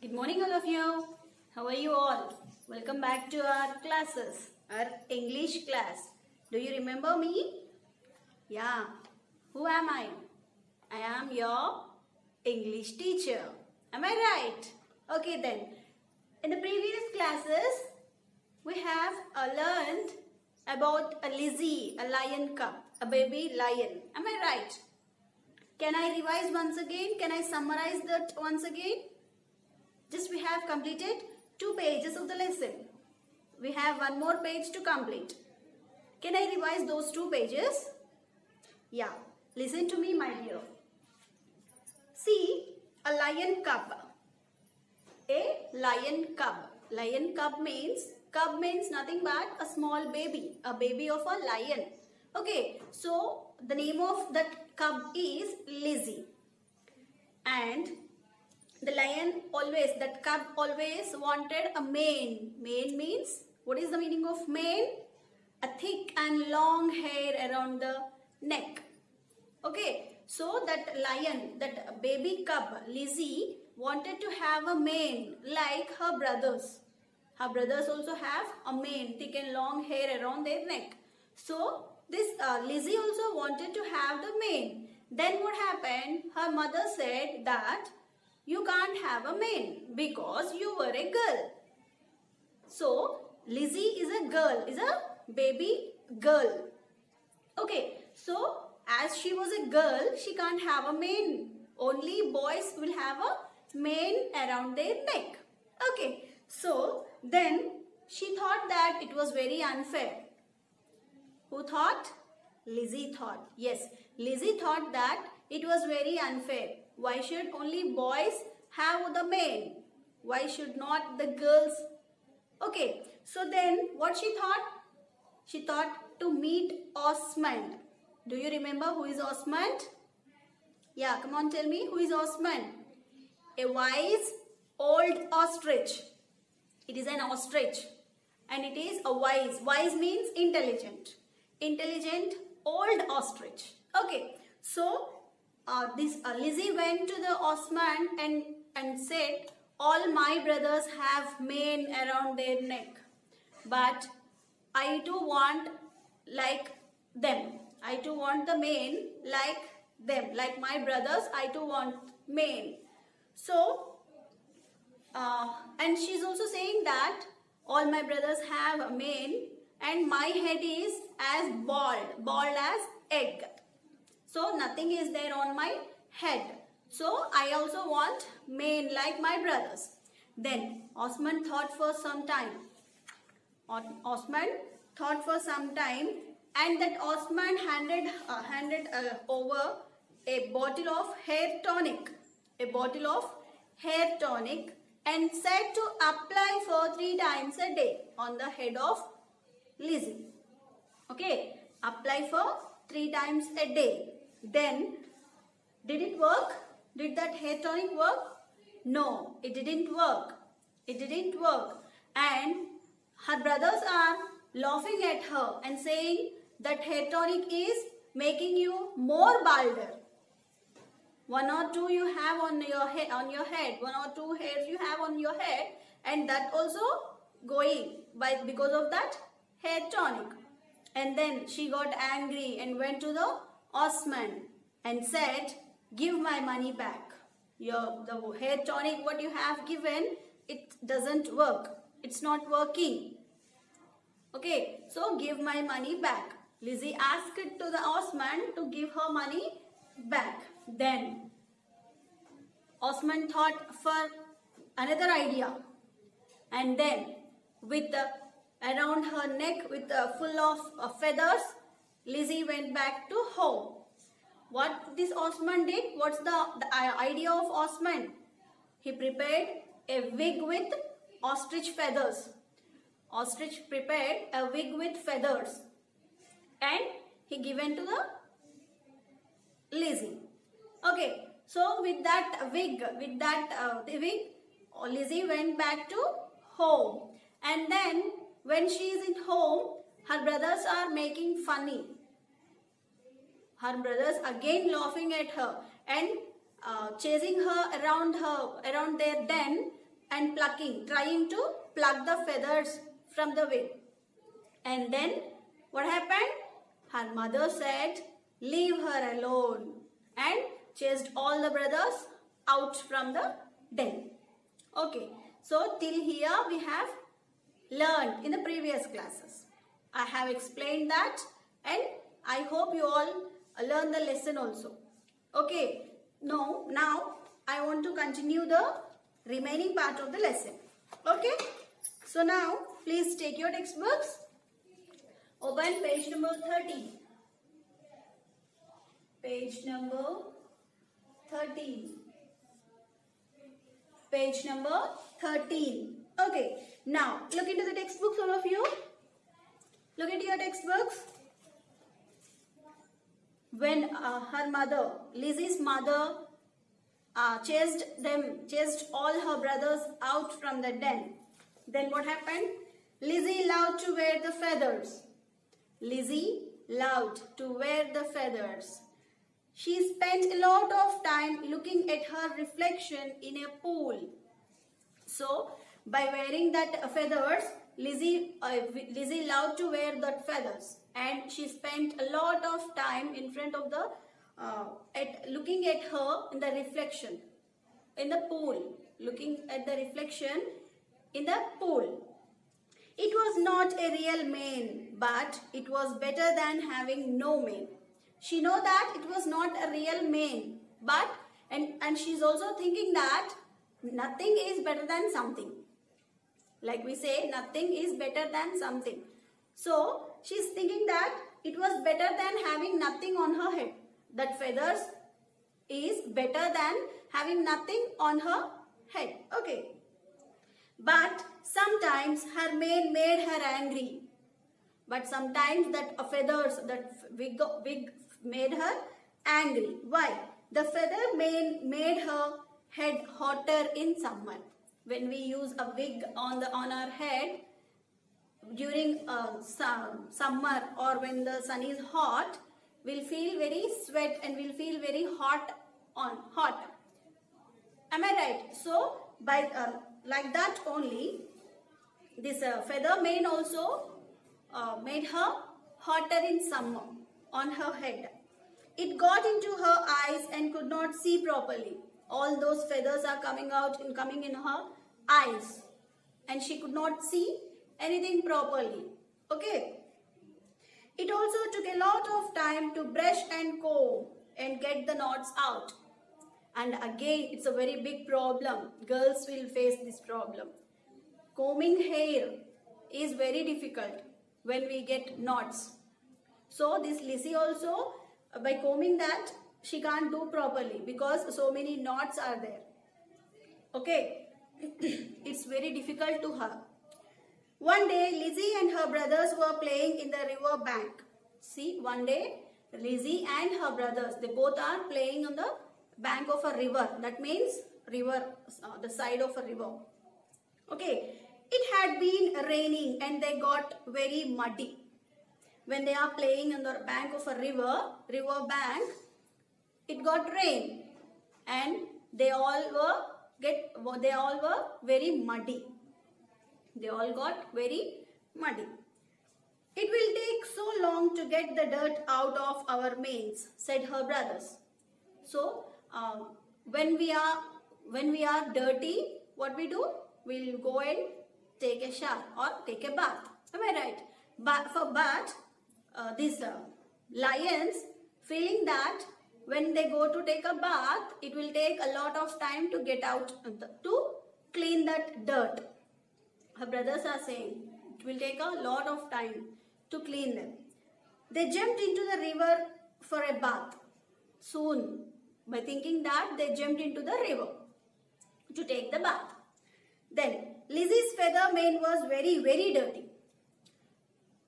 Good morning, all of you. How are you all? Welcome back to our classes, our English class. Do you remember me? Yeah. Who am I? I am your English teacher. Am I right? Okay then. In the previous classes, we have learned about a Lizzie, a lion cub, a baby lion. Am I right? Can I revise once again? Can I summarize that once again? Just we have completed 2 pages of the lesson. We have one more page to complete. Can I revise those 2 pages? Yeah. Listen to me, my dear. See, a lion cub. A lion cub. Lion cub means nothing but a small baby. A baby of a lion. Okay. So, the name of that cub is Lizzie. And the cub always wanted a mane. Mane means, what is the meaning of mane? A thick and long hair around the neck. Okay, so that baby cub, Lizzie, wanted to have a mane like her brothers. Her brothers also have a mane, thick and long hair around their neck. So, this Lizzie also wanted to have the mane. Then what happened? Her mother said that you can't have a mane because you were a girl. So, Lizzie is a girl, is a baby girl. Okay, so as she was a girl, she can't have a mane. Only boys will have a mane around their neck. Okay, so then she thought that it was very unfair. Who thought? Lizzie thought. Yes, Lizzie thought that it was very unfair. Why should only boys have the mane? Why should not the girls? Okay, so then what she thought? She thought to meet Osmond. Do you remember who is Osmond? Yeah, come on, tell me, who is Osmond? A wise old ostrich. It is an ostrich. And it is a wise. Wise means intelligent. Intelligent old ostrich. Okay, so Lizzie went to the Osmond and said, all my brothers have mane around their neck, but I too want like them. I too want the mane like them. Like my brothers, I too want mane. So, and she's also saying that all my brothers have a mane and my head is as bald as egg. So nothing is there on my head. So I also want mane like my brothers. Then Osmond thought for some time. And that Osmond handed over a bottle of hair tonic. And said to apply for 3 times a day on the head of Lizzie. Okay, apply for 3 times a day. Then, did it work? Did that hair tonic work? No, it didn't work. And her brothers are laughing at her and saying that hair tonic is making you more balder. 1 or 2 you have on your head, 1 or 2 hairs you have on your head, and that also going because of that hair tonic. And then she got angry and went to the Osmond and said, give my money back. The hair tonic what you have given, it doesn't work. It's not working. Okay, so give my money back. Lizzie asked to the Osmond to give her money back. Then Osmond thought for another idea, and then with around her neck full of feathers, Lizzie went back to home. What this Osmond did? What's the idea of Osmond? He prepared a wig with ostrich feathers. Ostrich prepared a wig with feathers and he given to the Lizzie. Okay, so with that wig, Lizzie went back to home. And then when she is in home, her brothers are making funny. Her brothers again laughing at her and chasing her around their den and plucking, trying to pluck the feathers from the wing. And then what happened? Her mother said, leave her alone, and chased all the brothers out from the den. Okay, so till here we have learned in the previous classes. I have explained that, and I hope you all learn the lesson also. Okay, now I want to continue the remaining part of the lesson. Okay, so now please take your textbooks. Open page number 13. Page number 13. Page number 13. Okay, now look into the textbooks, all of you. Look into your textbooks. When her mother, Lizzie's mother, chased all her brothers out from the den, then what happened? Lizzie loved to wear the feathers. Lizzie loved to wear the feathers. She spent a lot of time looking at her reflection in a pool. So, by wearing that feathers, Lizzie loved to wear that feathers, and she spent a lot of time in front of the looking at her in the reflection in the pool, looking at the reflection in the pool. It was not a real mane, but it was better than having no mane. She know that it was not a real mane, but and she's also thinking that nothing is better than something. Like we say, nothing is better than something. So she's thinking that it was better than having nothing on her head. That feathers is better than having nothing on her head. Okay. But sometimes her mane made her angry. But sometimes that feathers, that wig made her angry. Why? The feather mane made her head hotter in summer. When we use a wig on our head during summer, or when the sun is hot, we'll feel very sweat and we'll feel very hot. Am I right? So by like that only, this feather mane also made her hotter in summer on her head. It got into her eyes and could not see properly. All those feathers are coming in her eyes, and she could not see anything properly. Okay. It also took a lot of time to brush and comb and get the knots out. And again, it's a very big problem. Girls will face this problem. Combing hair is very difficult when we get knots. So this Lizzie also, by combing that, she can't do properly because so many knots are there. Okay, it's very difficult to her. One day, Lizzie and her brothers were playing in the river bank. See, one day, Lizzie and her brothers, they both are playing on the bank of a river. That means river, the side of a river. Okay, it had been raining and they got very muddy. When they are playing on the bank of a river bank, it got rain and they all were very muddy. They all got very muddy. It will take so long to get the dirt out of our manes, said her brothers. So, when we are dirty, what we do? We'll go and take a shower or take a bath. Am I right? But these lions feeling that when they go to take a bath, it will take a lot of time to get out to clean that dirt. Her brothers are saying it will take a lot of time to clean them. They jumped into the river for a bath soon. By thinking that, they jumped into the river to take the bath. Then Lizzie's feather mane was very, very dirty.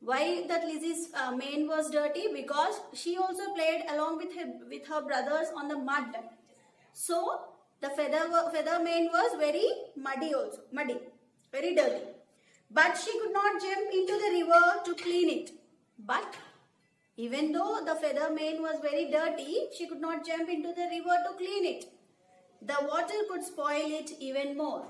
Why that Lizzie's mane was dirty? Because she also played along with her brothers on the mud. So the feather mane was very muddy, very dirty. But she could not jump into the river to clean it. But even though the feather mane was very dirty, she could not jump into the river to clean it. The water could spoil it even more.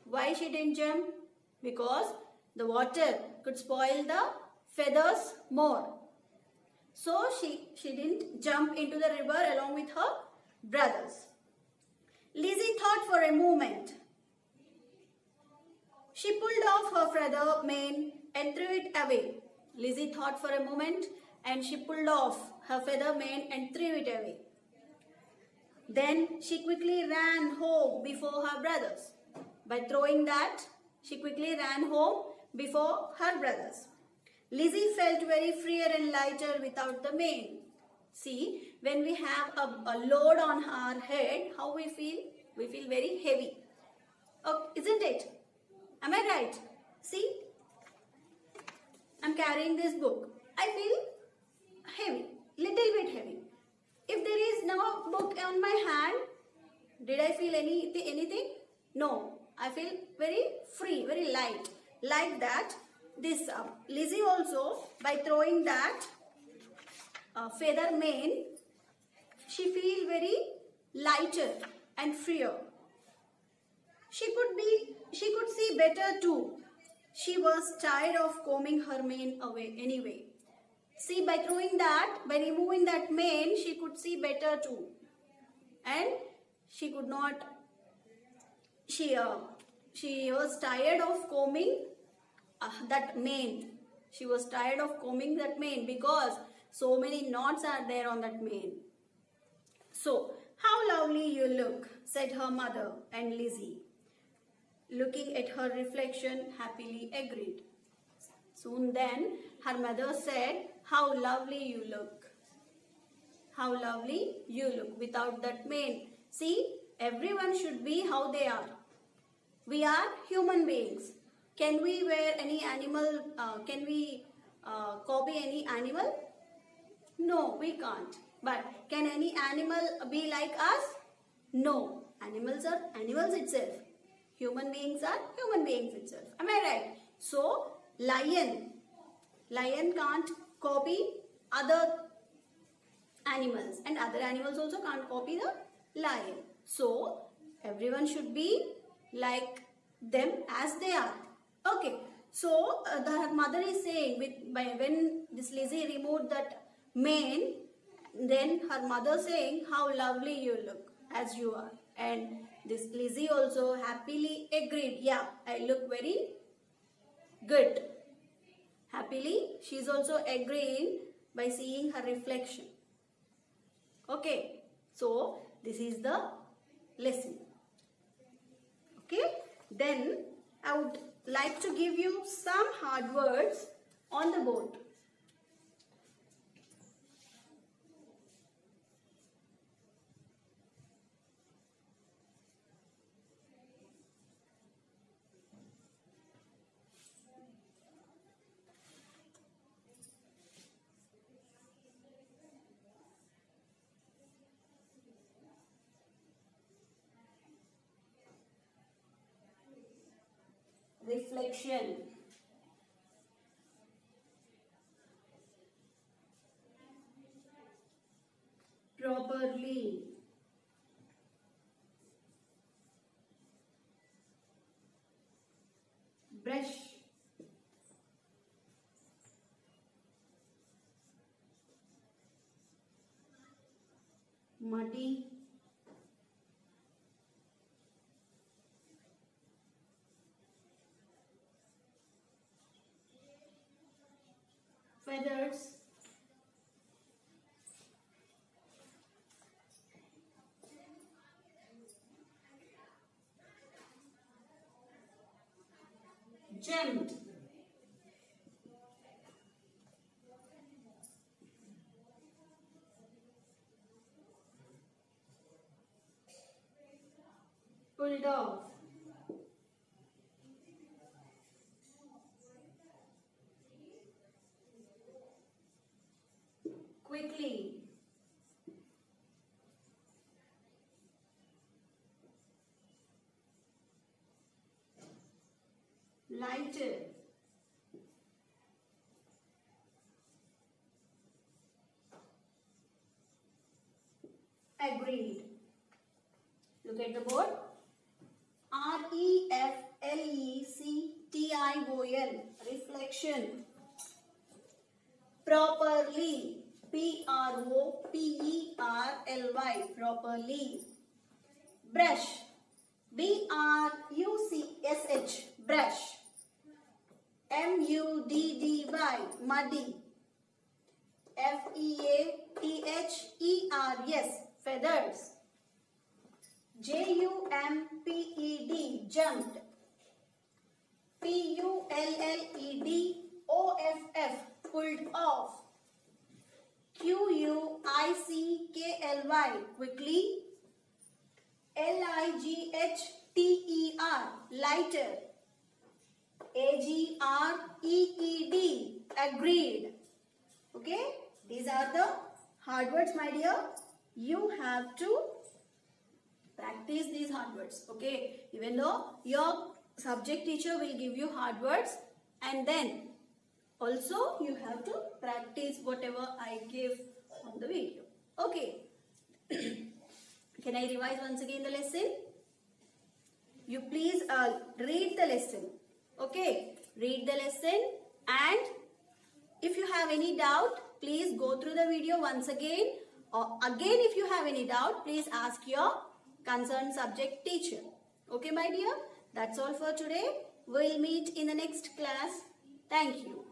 Why she didn't jump? Because the water could spoil the feathers more. So she didn't jump into the river along with her brothers. Lizzie thought for a moment. She pulled off her feather mane and threw it away. Lizzie thought for a moment and she pulled off her feather mane and threw it away. Then she quickly ran home before her brothers. By throwing that, she quickly ran home before her brothers. Lizzie felt very freer and lighter without the mane. See, when we have a load on our head, how we feel? We feel very heavy. Oh, isn't it? Am I right? See, I'm carrying this book. I feel heavy, little bit heavy. If there is no book on my hand, did I feel anything? No, I feel very free, very light. Like that, this Lizzie also, by throwing that feather mane, she feel very lighter and freer. She could see better too. She was tired of combing her mane away anyway. See, by throwing that, by removing that mane, she could see better too. And she could not, she was tired of combing that mane. She was tired of combing that mane because so many knots are there on that mane. So, how lovely you look, said her mother, and Lizzie, looking at her reflection, happily agreed. Soon then, her mother said, how lovely you look. How lovely you look without that mane. See, everyone should be how they are. We are human beings. Can we wear any animal? Can we copy any animal? No, we can't. But can any animal be like us? No. Animals are animals itself. Human beings are human beings itself. Am I right? So, lion can't copy other animals, and other animals also can't copy the lion. So, everyone should be like them as they are. Okay. So, the mother is saying, when this Lizzie removed that mane, then her mother saying, how lovely you look as you are. And this Lizzie also happily agreed, yeah, I look very good. Happily, she is also agreeing by seeing her reflection. Okay, so this is the lesson. Okay, then I would like to give you some hard words on the board. Reflection. Properly. Brush. Muddy. Feathers. Jumped. Pulled off. Quickly. Lighter. Agreed. Look at the board. REFLECT. reflection. Properly, Properly, properly. Brush, Bruch, brush. Muddy, muddy. Feathers, feathers. Jumped, jumped. Pulled, pulled off. Quickly, quickly. Lighter, lighter. Agreed, agreed. Okay, these are the hard words, my dear. You have to practice these hard words. Okay, even though your subject teacher will give you hard words, and then also you have to practice whatever I give on the video. Okay. Can I revise once again the lesson? You please read the lesson. Okay, read the lesson, and if you have any doubt, please go through the video once again, or again if you have any doubt, please ask your concerned subject teacher. Okay, my dear, that's all for today. We'll meet in the next class. Thank you.